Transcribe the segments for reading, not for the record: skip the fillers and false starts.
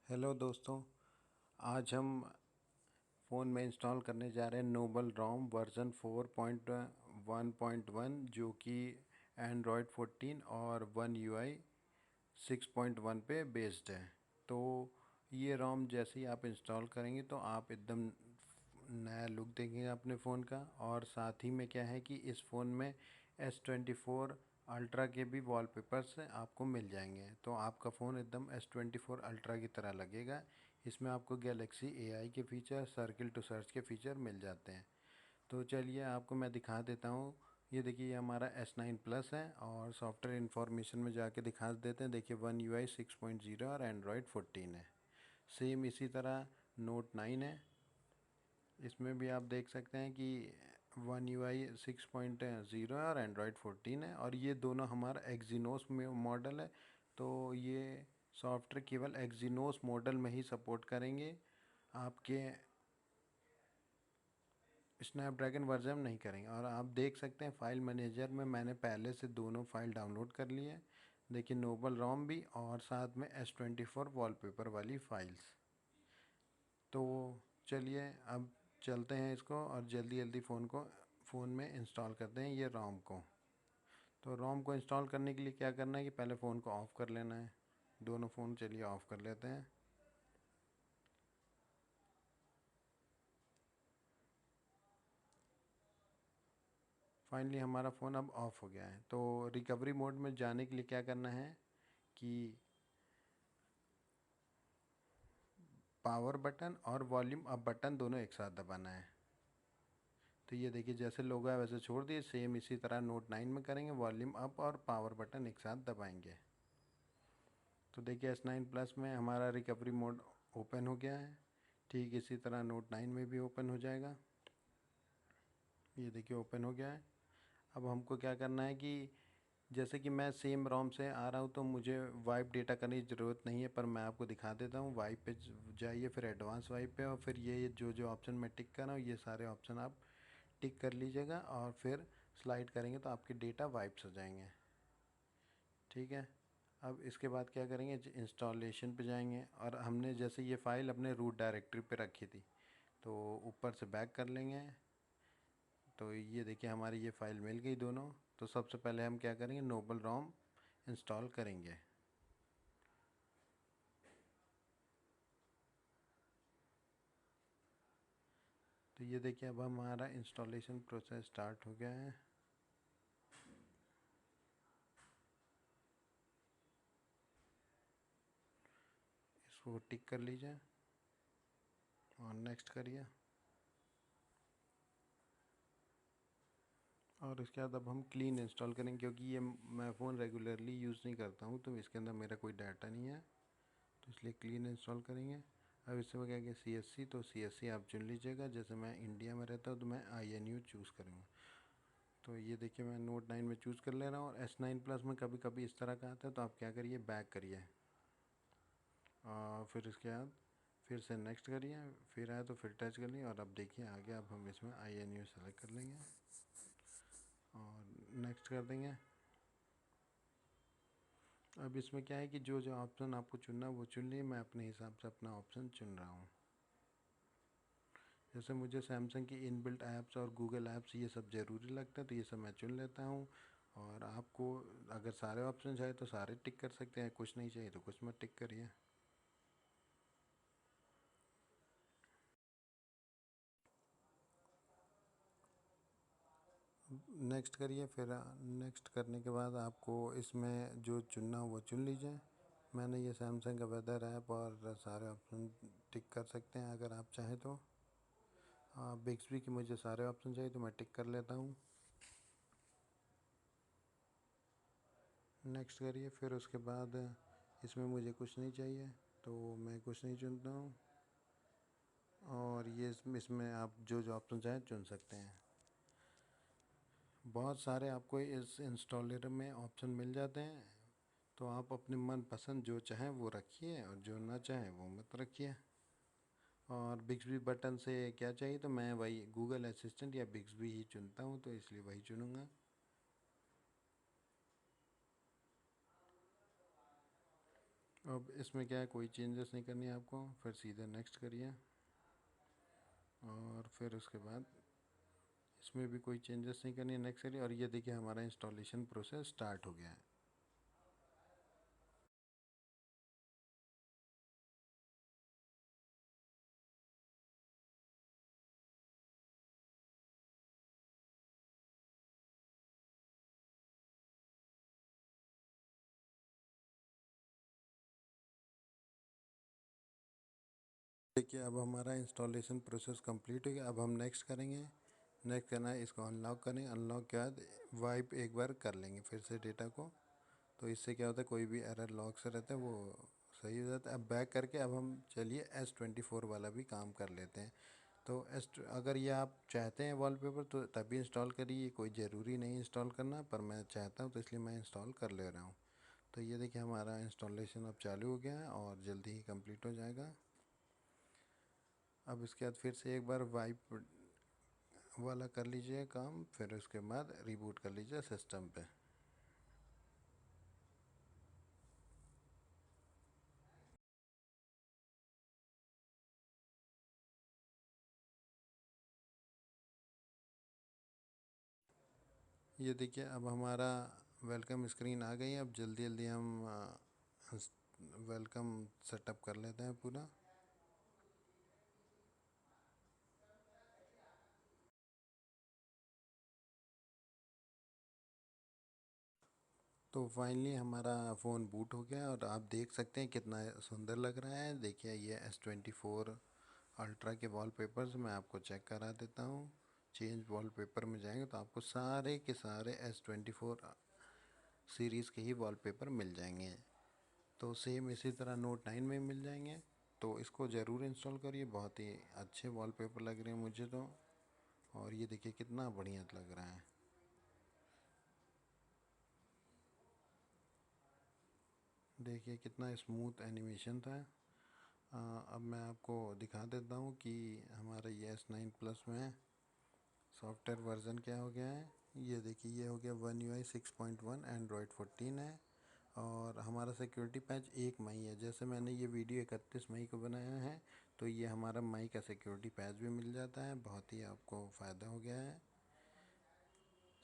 Hello दोस्तों। आज हम फ़ोन में इंस्टॉल करने जा रहे हैं नोबल रोम वर्ज़न 4.1.1 जो कि एंड्रॉयड 14 और वन यूआई 6.1 पे बेस्ड है। तो ये रोम जैसे ही आप इंस्टॉल करेंगे तो आप एकदम नया लुक देखेंगे अपने फ़ोन का। और साथ ही में क्या है कि इस फ़ोन में S24 अल्ट्रा के भी वॉलपेपर्स आपको मिल जाएंगे, तो आपका फ़ोन एकदम S24 अल्ट्रा की तरह लगेगा। इसमें आपको गैलेक्सी AI के फ़ीचर, सर्किल टू सर्च के फ़ीचर मिल जाते हैं। तो चलिए आपको मैं दिखा देता हूँ। ये देखिए, ये हमारा S9 प्लस है और सॉफ्टवेयर इन्फॉर्मेशन में जाके दिखा देते हैं। देखिए, वन UI 6.0 और एंड्रॉयड 14 है। सेम इसी तरह नोट 9 है, इसमें भी आप देख सकते हैं कि वन UI 6.0 है और एंड्रॉयड 14 है, और ये दोनों हमारा एक्जीनोस में मॉडल है। तो ये सॉफ्टवेयर केवल एक्जीनोस मॉडल में ही सपोर्ट करेंगे, आपके स्नैपड्रैगन वर्जन नहीं करेंगे। और आप देख सकते हैं फाइल मैनेजर में मैंने पहले से दोनों फाइल डाउनलोड कर ली है। देखिए, नोबल रोम भी और साथ में S24 वॉलपेपर वाली फाइल्स। तो चलिए अब चलते हैं इसको और जल्दी जल्दी फ़ोन में इंस्टॉल करते हैं ये रोम को। तो रोम को इंस्टॉल करने के लिए क्या करना है कि पहले फ़ोन को ऑफ़ कर लेना है। दोनों फ़ोन चलिए ऑफ़ कर लेते हैं। फाइनली हमारा फ़ोन अब ऑफ़ हो गया है। तो रिकवरी मोड में जाने के लिए क्या करना है कि पावर बटन और वॉल्यूम अप बटन दोनों एक साथ दबाना है। तो ये देखिए, जैसे लोगो है वैसे छोड़ दिए, सेम इसी तरह नोट 9 में करेंगे। वॉल्यूम अप और पावर बटन एक साथ दबाएंगे। तो देखिए, S9 प्लस में हमारा रिकवरी मोड ओपन हो गया है। ठीक इसी तरह नोट 9 में भी ओपन हो जाएगा। ये देखिए ओपन हो गया है। अब हमको क्या करना है कि जैसे कि मैं सेम रोम से आ रहा हूँ तो मुझे वाइप डेटा करने की ज़रूरत नहीं है, पर मैं आपको दिखा देता हूँ। वाइप पे जाइए, फिर एडवांस वाइप पे, और फिर ये जो जो ऑप्शन मैं टिक कर रहा हूँ ये सारे ऑप्शन आप टिक कर लीजिएगा और फिर स्लाइड करेंगे तो आपके डेटा वाइप्स हो जाएंगे। ठीक है। अब इसके बाद क्या करेंगे, इंस्टॉलेशन पे जाएंगे और हमने जैसे ये फ़ाइल अपने रूट डायरेक्टरी पे रखी थी तो ऊपर से बैक कर लेंगे। तो ये देखिए, हमारी ये फ़ाइल मिल गई दोनों। तो सबसे पहले हम क्या करेंगे, नोबल रोम इंस्टॉल करेंगे। तो ये देखिए, अब हमारा इंस्टॉलेशन प्रोसेस स्टार्ट हो गया है। इसको टिक कर लीजिए और नेक्स्ट करिए। और इसके बाद अब हम क्लीन इंस्टॉल करेंगे, क्योंकि ये मैं फ़ोन रेगुलरली यूज़ नहीं करता हूँ तो इसके अंदर मेरा कोई डाटा नहीं है, तो इसलिए क्लीन इंस्टॉल करेंगे। अब इसमें क्या क्या CSC, तो CSC आप चुन लीजिएगा। जैसे मैं इंडिया में रहता हूँ तो मैं INU चूज़ करूँगा। तो ये देखिए, मैं नोट 9 में चूज़ कर ले रहा हूँ। और S9 प्लस में कभी कभी इस तरह का आता है, तो आप क्या करिए, बैक करिए और फिर इसके बाद फिर से नेक्स्ट करिए, फिर आए तो फिर टच कर लिए। और अब देखिए आ गया। अब हम इसमें INU सेलेक्ट कर लेंगे और नेक्स्ट कर देंगे। अब इसमें क्या है कि जो जो ऑप्शन आपको चुनना है वो चुन लिए। मैं अपने हिसाब से अपना ऑप्शन चुन रहा हूँ। जैसे मुझे सैमसंग की इनबिल्ट ऐप्स और गूगल ऐप्स ये सब ज़रूरी लगता है, तो ये सब मैं चुन लेता हूँ। और आपको अगर सारे ऑप्शन चाहिए तो सारे टिक कर सकते हैं, कुछ नहीं चाहिए तो कुछ मत टिक करिए। नेक्स्ट करिए। फिर नेक्स्ट करने के बाद आपको इसमें जो चुनना हो वो चुन लीजिए। मैंने ये सैमसंग का वेदर ऐप और सारे ऑप्शन टिक कर सकते हैं अगर आप चाहें तो। बिक्सबी की मुझे सारे ऑप्शन चाहिए तो मैं टिक कर लेता हूँ। नेक्स्ट करिए। फिर उसके बाद इसमें मुझे कुछ नहीं चाहिए तो मैं कुछ नहीं चुनता हूँ। और ये इसमें आप जो जो ऑप्शन चाहें चुन सकते हैं। बहुत सारे आपको इस इंस्टॉलर में ऑप्शन मिल जाते हैं, तो आप अपने मन पसंद जो चाहें वो रखिए और जो ना चाहें वो मत रखिए। और बिक्सबी बटन से क्या चाहिए तो मैं वही गूगल असिस्टेंट या बिक्सबी ही चुनता हूँ, तो इसलिए वही चुनूँगा। अब इसमें क्या है, कोई चेंजेस नहीं करनी है आपको, फिर सीधे नेक्स्ट करिए। और फिर उसके बाद इसमें भी कोई चेंजेस नहीं करनी है, नेक्स्ट करिए। और ये देखिए हमारा इंस्टॉलेशन प्रोसेस स्टार्ट हो गया है। देखिए अब हमारा इंस्टॉलेशन प्रोसेस कंप्लीट हो गया। अब हम नेक्स्ट करेंगे। नेक्स्ट करना है, इसको अनलॉक करें। अनलॉक के बाद वाइप एक बार कर लेंगे फिर से डेटा को। तो इससे क्या होता है, कोई भी एरर लॉग से रहता है वो सही हो जाता है। अब बैक करके अब हम चलिए S24 वाला भी काम कर लेते हैं। तो अगर ये आप चाहते हैं वॉलपेपर तो तभी इंस्टॉल करिए, कोई ज़रूरी नहीं इंस्टॉल करना, पर मैं चाहता हूँ तो इसलिए मैं इंस्टॉल कर ले रहा हूँ। तो ये देखिए हमारा इंस्टॉलेशन अब चालू हो गया है और जल्दी ही कंप्लीट हो जाएगा। अब इसके बाद फिर से एक बार वाइप वाला कर लीजिए काम, फिर उसके बाद रिबूट कर लीजिए सिस्टम पे। ये देखिए अब हमारा वेलकम स्क्रीन आ गई है। अब जल्दी जल्दी हम वेलकम सेटअप कर लेते हैं पूरा। तो फाइनली हमारा फ़ोन बूट हो गया और आप देख सकते हैं कितना सुंदर लग रहा है। देखिए ये S24 अल्ट्रा के वॉलपेपर्स मैं आपको चेक करा देता हूँ। चेंज वॉलपेपर में जाएंगे तो आपको सारे के सारे S24 सीरीज़ के ही वॉलपेपर मिल जाएंगे। तो सेम इसी तरह Note 9 में मिल जाएंगे। तो इसको ज़रूर इंस्टॉल करिए, बहुत ही अच्छे वॉलपेपर लग रहे हैं मुझे तो। और ये देखिए कितना बढ़िया लग रहा है। देखिए कितना स्मूथ एनिमेशन था। अब मैं आपको दिखा देता हूँ कि हमारा ये S9 प्लस में सॉफ्टवेयर वर्ज़न क्या हो गया है। ये देखिए ये हो गया One UI 6.1, एंड्रॉयड 14 है। और हमारा सिक्योरिटी पैच 1 मई है। जैसे मैंने ये वीडियो 31 मई को बनाया है, तो ये हमारा मई का सिक्योरिटी पैच भी मिल जाता है। बहुत ही आपको फ़ायदा हो गया है।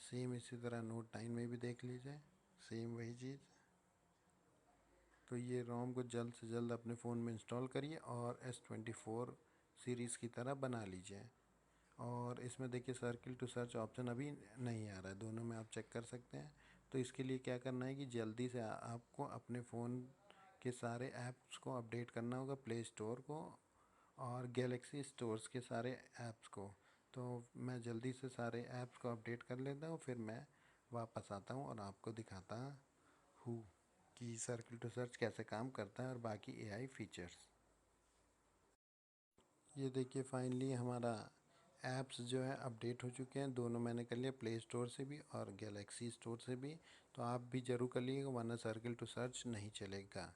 सेम इसी तरह Note 9 में भी देख लीजिए, सेम वही चीज़। तो ये रोम को जल्द से जल्द अपने फ़ोन में इंस्टॉल करिए और S24 सीरीज़ की तरह बना लीजिए। और इसमें देखिए सर्किल टू सर्च ऑप्शन अभी नहीं आ रहा है, दोनों में आप चेक कर सकते हैं। तो इसके लिए क्या करना है कि जल्दी से आपको अपने फ़ोन के सारे ऐप्स को अपडेट करना होगा, प्ले स्टोर को और गैलेक्सी स्टोर्स के सारे ऐप्स को। तो मैं जल्दी से सारे ऐप्स को अपडेट कर लेता हूँ, फिर मैं वापस आता हूँ और आपको दिखाता हूँ कि सर्किल टू सर्च कैसे काम करता है और बाकी एआई फीचर्स। ये देखिए फाइनली हमारा ऐप्स जो है अपडेट हो चुके हैं, दोनों मैंने कर लिया, प्ले स्टोर से भी और गैलेक्सी स्टोर से भी। तो आप भी ज़रूर कर लीजिएगा वरना सर्किल टू सर्च नहीं चलेगा।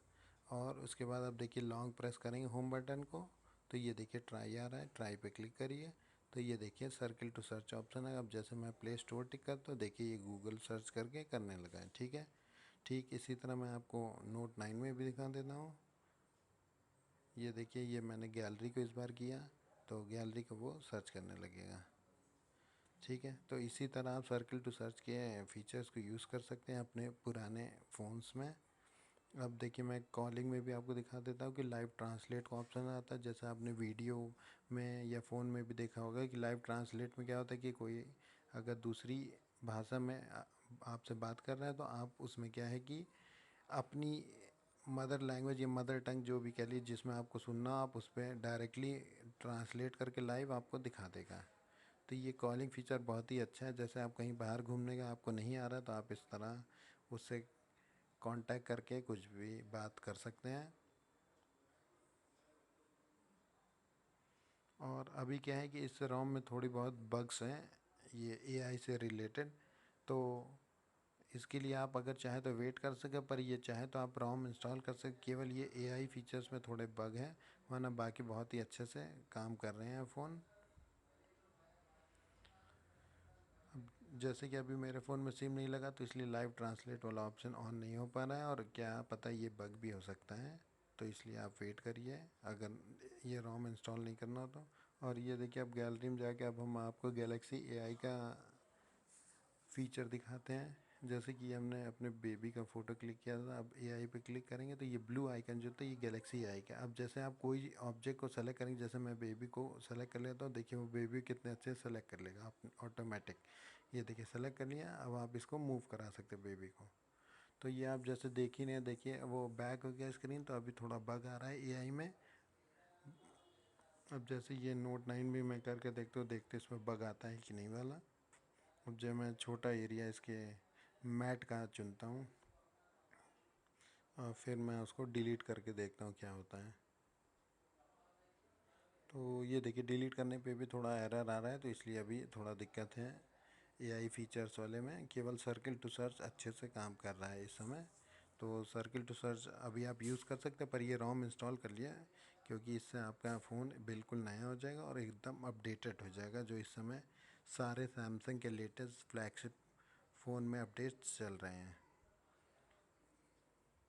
और उसके बाद आप देखिए लॉन्ग प्रेस करेंगे होम बटन को, तो ये देखिए ट्राई आ रहा है, ट्राई पे क्लिक करिए। तो ये देखिए सर्किल टू सर्च ऑप्शन है। अब जैसे मैं प्ले स्टोर टिक करता हूँ, देखिए ये गूगल सर्च करके करने लगा है। ठीक है, ठीक इसी तरह मैं आपको Note 9 में भी दिखा देता हूँ। ये देखिए ये मैंने गैलरी को इस बार किया, तो गैलरी को वो सर्च करने लगेगा। ठीक है, तो इसी तरह आप सर्किल टू सर्च के फीचर्स को यूज़ कर सकते हैं अपने पुराने फ़ोन्स में। अब देखिए मैं कॉलिंग में भी आपको दिखा देता हूँ कि लाइव ट्रांसलेट का ऑप्शन आता है। जैसे आपने वीडियो में या फ़ोन में भी देखा होगा कि लाइव ट्रांसलेट में क्या होता है कि कोई अगर दूसरी भाषा में आपसे बात कर रहा है, तो आप उसमें क्या है कि अपनी मदर लैंग्वेज या मदर टंग जो भी कह लीजिए जिसमें आपको सुनना, आप उस पर डायरेक्टली ट्रांसलेट करके लाइव आपको दिखा देगा। तो ये कॉलिंग फ़ीचर बहुत ही अच्छा है। जैसे आप कहीं बाहर घूमने का आपको नहीं आ रहा, तो आप इस तरह उससे कांटेक्ट करके कुछ भी बात कर सकते हैं। और अभी क्या है कि इस रोम में थोड़ी बहुत बग्स हैं ये एआई से रिलेटेड। तो इसके लिए आप अगर चाहें तो वेट कर सकें, पर ये चाहे तो आप रोम इंस्टॉल कर सकते। केवल ये एआई फीचर्स में थोड़े बग हैं, वरना बाकी बहुत ही अच्छे से काम कर रहे हैं फ़ोन। जैसे कि अभी मेरे फ़ोन में सिम नहीं लगा तो इसलिए लाइव ट्रांसलेट वाला ऑप्शन ऑन नहीं हो पा रहा है, और क्या पता ये बग भी हो सकता है। तो इसलिए आप वेट करिए अगर ये रोम इंस्टॉल नहीं करना हो तो। और ये देखिए, अब गैलरी में जाके अब हम आपको गैलेक्सी एआई का फीचर दिखाते हैं। जैसे कि हमने अपने बेबी का फ़ोटो क्लिक किया था, अब एआई पे क्लिक करेंगे तो ये ब्लू आइकन जो था ये गैलेक्सी एआई का। अब जैसे आप कोई ऑब्जेक्ट को सेलेक्ट करेंगे, जैसे मैं बेबी को सेलेक्ट कर लेता हूँ, देखिए वो बेबी कितने अच्छे से सेलेक्ट कर लेगा आप ऑटोमेटिक। ये देखिए सेलेक्ट कर लिया। अब आप इसको मूव करा सकते हैं बेबी को। तो ये आप जैसे देख ही नहीं, देखिए वो बैक हो गया स्क्रीन, तो अभी थोड़ा बग आ रहा है एआई में। अब जैसे ये नोट 9 भी मैं करके देखते हो, देखते इसमें बग आता है कि नहीं वाला। अब जब मैं छोटा एरिया इसके मैट का चुनता हूँ और फिर मैं उसको डिलीट करके देखता हूँ क्या होता है। तो ये देखिए डिलीट करने पे भी थोड़ा एरर आ रहा है, तो इसलिए अभी थोड़ा दिक्कत है एआई फीचर्स वाले में। केवल सर्किल टू सर्च अच्छे से काम कर रहा है इस समय। तो सर्किल टू सर्च अभी आप यूज़ कर सकते हैं, पर ये रोम इंस्टॉल कर लिया है, क्योंकि इससे आपका फ़ोन बिल्कुल नया हो जाएगा और एकदम अपडेटेड हो जाएगा। जो इस समय सारे सैमसंग के लेटेस्ट फ्लैगशिप फ़ोन में अपडेट्स चल रहे हैं।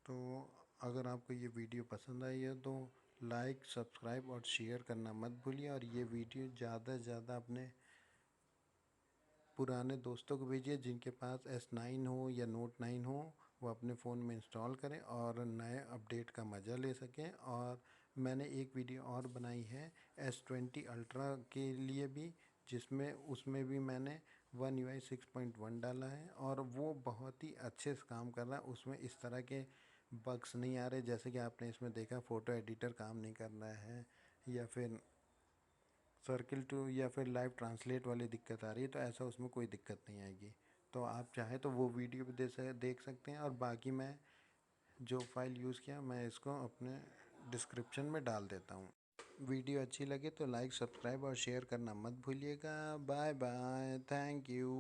तो अगर आपको ये वीडियो पसंद आई है तो लाइक, सब्सक्राइब और शेयर करना मत भूलिए। और ये वीडियो ज़्यादा से ज़्यादा अपने पुराने दोस्तों को भेजिए जिनके पास S9 हो या नोट 9 हो, वो अपने फ़ोन में इंस्टॉल करें और नए अपडेट का मज़ा ले सकें। और मैंने एक वीडियो और बनाई है S20 अल्ट्रा के लिए भी, जिसमें उसमें भी मैंने वन UI 6.1 डाला है और वो बहुत ही अच्छे से काम कर रहा है। उसमें इस तरह के बग्स नहीं आ रहे जैसे कि आपने इसमें देखा फ़ोटो एडिटर काम नहीं कर रहा है, या फिर सर्किल टू या फिर लाइव ट्रांसलेट वाली दिक्कत आ रही है। तो ऐसा उसमें कोई दिक्कत नहीं आएगी। तो आप चाहें तो वो वीडियो भी देख सकते हैं। और बाकी मैं जो फाइल यूज़ किया मैं इसको अपने डिस्क्रिप्शन में डाल देता हूँ। वीडियो अच्छी लगे तो लाइक, सब्सक्राइब और शेयर करना मत भूलिएगा। Bye bye, thank you.